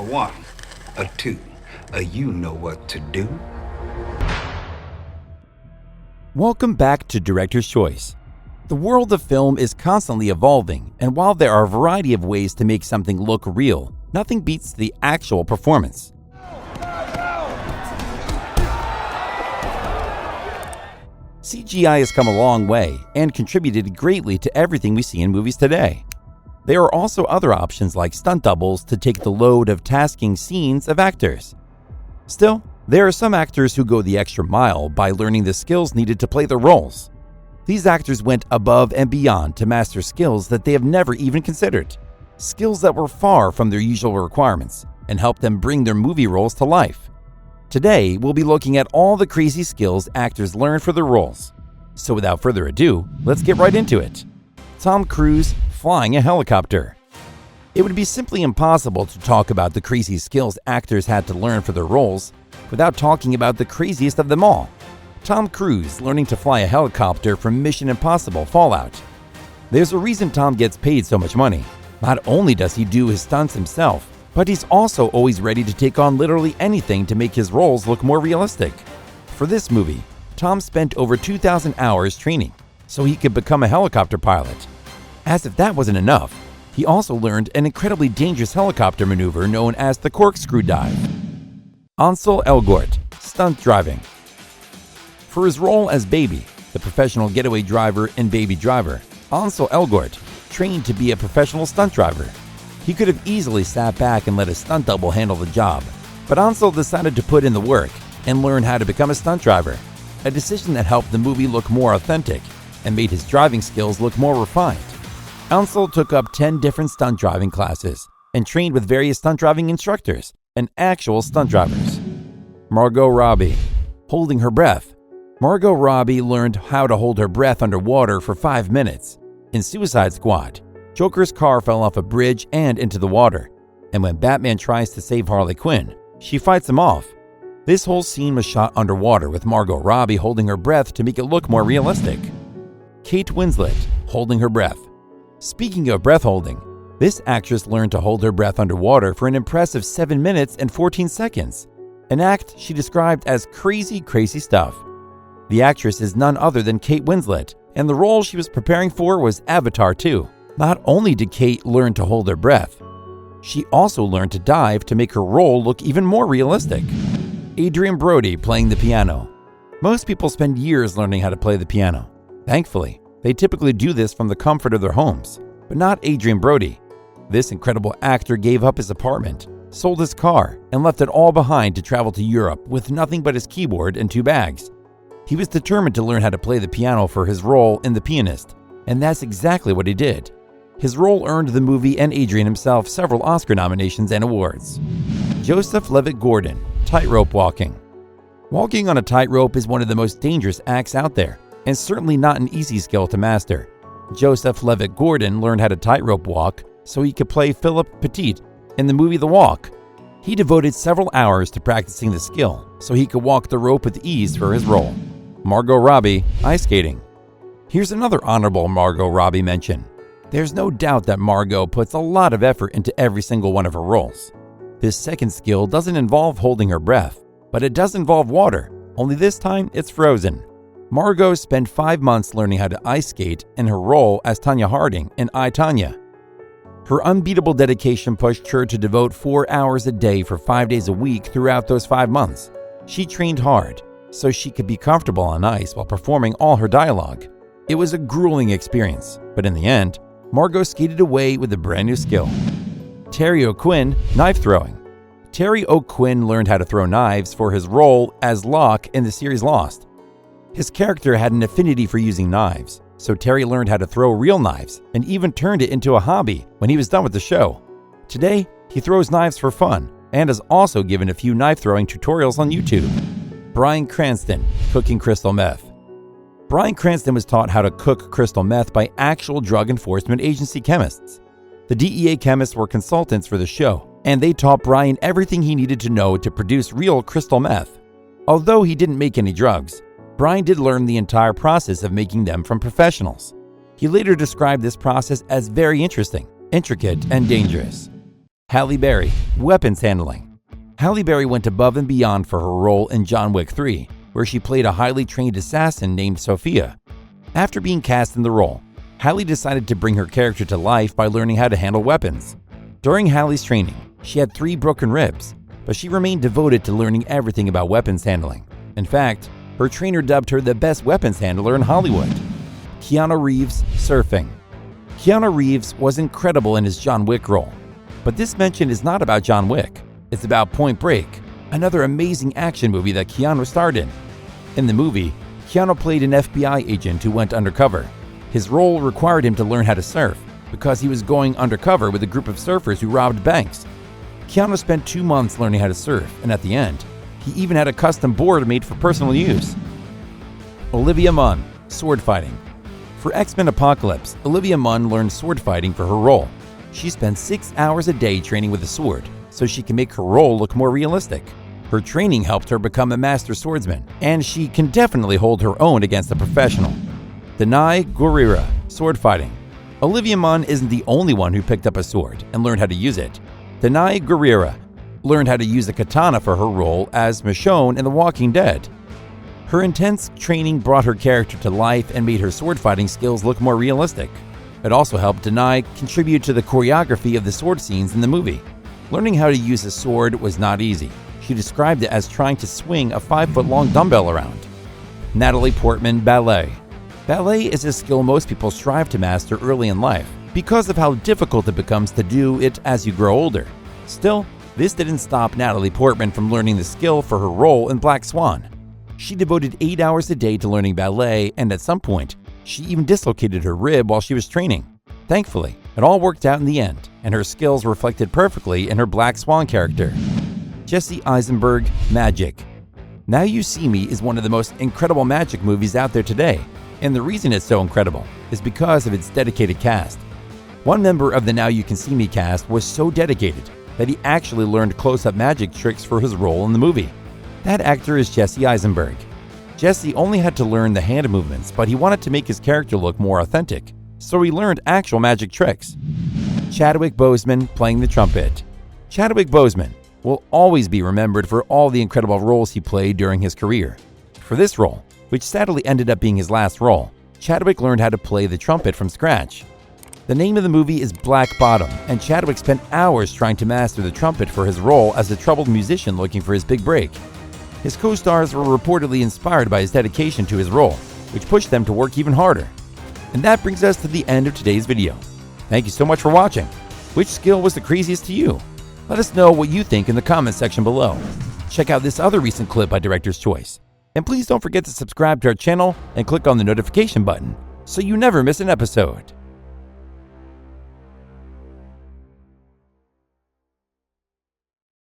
A one, a two, a you know what to do. Welcome back to Director's Choice. The world of film is constantly evolving, and while there are a variety of ways to make something look real, nothing beats the actual performance. CGI has come a long way and contributed greatly to everything we see in movies today. There are also other options like stunt doubles to take the load of tasking scenes of actors. Still, there are some actors who go the extra mile by learning the skills needed to play their roles. These actors went above and beyond to master skills that they have never even considered, skills that were far from their usual requirements and helped them bring their movie roles to life. Today, we'll be looking at all the crazy skills actors learn for their roles. So without further ado, let's get right into it. Tom Cruise flying a helicopter. It would be simply impossible to talk about the crazy skills actors had to learn for their roles without talking about the craziest of them all, Tom Cruise learning to fly a helicopter from Mission Impossible Fallout. There's a reason Tom gets paid so much money. Not only does he do his stunts himself, but he's also always ready to take on literally anything to make his roles look more realistic. For this movie, Tom spent over 2,000 hours training so he could become a helicopter pilot. As if that wasn't enough, he also learned an incredibly dangerous helicopter maneuver known as the corkscrew dive. Ansel Elgort, stunt driving. For his role as Baby, the professional getaway driver in Baby Driver, Ansel Elgort trained to be a professional stunt driver. He could have easily sat back and let a stunt double handle the job, but Ansel decided to put in the work and learn how to become a stunt driver, a decision that helped the movie look more authentic and made his driving skills look more refined. Ansel took up 10 different stunt driving classes and trained with various stunt driving instructors and actual stunt drivers. Margot Robbie, holding her breath. Margot Robbie learned how to hold her breath underwater for 5 minutes. In Suicide Squad, Joker's car fell off a bridge and into the water, and when Batman tries to save Harley Quinn, she fights him off. This whole scene was shot underwater with Margot Robbie holding her breath to make it look more realistic. Kate Winslet, holding her breath. Speaking of breath holding, this actress learned to hold her breath underwater for an impressive 7 minutes and 14 seconds, an act she described as crazy stuff. The actress is none other than Kate Winslet, and the role she was preparing for was Avatar 2. Not only did Kate learn to hold her breath, she also learned to dive to make her role look even more realistic. Adrien Brody playing the piano. Most people spend years learning how to play the piano. Thankfully, they typically do this from the comfort of their homes, but not Adrien Brody. This incredible actor gave up his apartment, sold his car, and left it all behind to travel to Europe with nothing but his keyboard and 2 bags. He was determined to learn how to play the piano for his role in The Pianist, and that's exactly what he did. His role earned the movie and Adrien himself several Oscar nominations and awards. Joseph Levitt Gordon, tightrope walking. Walking on a tightrope is one of the most dangerous acts out there, and certainly not an easy skill to master. Joseph Levitt Gordon learned how to tightrope walk so he could play Philip Petit in the movie The Walk. He devoted several hours to practicing the skill so he could walk the rope with ease for his role. Margot Robbie, ice skating. Here's another honorable Margot Robbie mention. There's no doubt that Margot puts a lot of effort into every single one of her roles. This second skill doesn't involve holding her breath, but it does involve water, only this time it's frozen. Margot spent 5 months learning how to ice skate in her role as Tonya Harding in I, Tonya. Her unbeatable dedication pushed her to devote 4 hours a day for 5 days a week throughout those 5 months. She trained hard so she could be comfortable on ice while performing all her dialogue. It was a grueling experience, but in the end, Margot skated away with a brand new skill. Terry O'Quinn, knife throwing. Terry O'Quinn learned how to throw knives for his role as Locke in the series Lost. His character had an affinity for using knives, so Terry learned how to throw real knives and even turned it into a hobby when he was done with the show. Today, he throws knives for fun and has also given a few knife throwing tutorials on YouTube. Bryan Cranston, cooking crystal meth. Bryan Cranston was taught how to cook crystal meth by actual Drug Enforcement Agency chemists. The DEA chemists were consultants for the show, and they taught Bryan everything he needed to know to produce real crystal meth. Although he didn't make any drugs, Bryan did learn the entire process of making them from professionals. He later described this process as very interesting, intricate, and dangerous. Halle Berry, weapons handling. Halle Berry went above and beyond for her role in John Wick 3, where she played a highly trained assassin named Sophia. After being cast in the role, Halle decided to bring her character to life by learning how to handle weapons. During Halle's training, she had 3 broken ribs, but she remained devoted to learning everything about weapons handling. In fact, her trainer dubbed her the best weapons handler in Hollywood. Keanu Reeves surfing. Keanu Reeves was incredible in his John Wick role, but this mention is not about John Wick. It's about Point Break, another amazing action movie that Keanu starred in. In the movie, Keanu played an FBI agent who went undercover. His role required him to learn how to surf because he was going undercover with a group of surfers who robbed banks. Keanu spent 2 months learning how to surf, and at the end, he even had a custom board made for personal use. Olivia Munn, sword fighting. For X-Men Apocalypse, Olivia Munn learned sword fighting for her role. She spent 6 hours a day training with a sword so she can make her role look more realistic. Her training helped her become a master swordsman, and she can definitely hold her own against a professional. Danai Gurira, sword fighting. Olivia Munn isn't the only one who picked up a sword and learned how to use it. Danai Gurira learned how to use a katana for her role as Michonne in The Walking Dead. Her intense training brought her character to life and made her sword fighting skills look more realistic. It also helped Danai contribute to the choreography of the sword scenes in the movie. Learning how to use a sword was not easy. She described it as trying to swing a 5-foot-long dumbbell around. Natalie Portman, ballet. Ballet is a skill most people strive to master early in life because of how difficult it becomes to do it as you grow older. Still, this didn't stop Natalie Portman from learning the skill for her role in Black Swan. She devoted 8 hours a day to learning ballet, and at some point, she even dislocated her rib while she was training. Thankfully, it all worked out in the end, and her skills reflected perfectly in her Black Swan character. Jesse Eisenberg, Magic. Now You See Me is one of the most incredible magic movies out there today, and the reason it's so incredible is because of its dedicated cast. One member of the Now You Can See Me cast was so dedicated that he actually learned close-up magic tricks for his role in the movie. That actor is Jesse Eisenberg. Jesse only had to learn the hand movements, but he wanted to make his character look more authentic, so he learned actual magic tricks. Chadwick Boseman playing the trumpet. Chadwick Boseman will always be remembered for all the incredible roles he played during his career. For this role, which sadly ended up being his last role, Chadwick learned how to play the trumpet from scratch. The name of the movie is Black Bottom, and Chadwick spent hours trying to master the trumpet for his role as a troubled musician looking for his big break. His co-stars were reportedly inspired by his dedication to his role, which pushed them to work even harder. And that brings us to the end of today's video. Thank you so much for watching. Which skill was the craziest to you? Let us know what you think in the comments section below. Check out this other recent clip by Director's Choice. And please don't forget to subscribe to our channel and click on the notification button so you never miss an episode.